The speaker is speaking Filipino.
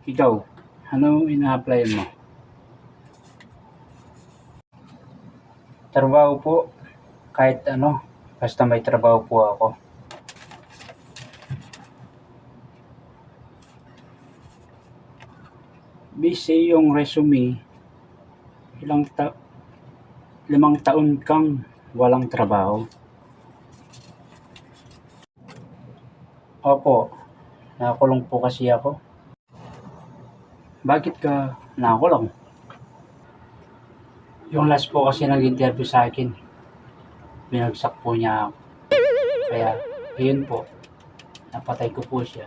Ikaw, ano ina-apply mo? Trabaho po, kahit ano, basta may trabaho po ako. Busy yung resume, ilang 5 taon kang walang trabaho. Opo, nakakulong po kasi ako. Bakit ka nakakulong? Yung last po kasi nag-interview sa akin, binagsak po niya ako. Kaya, ayun po, napatay ko po siya.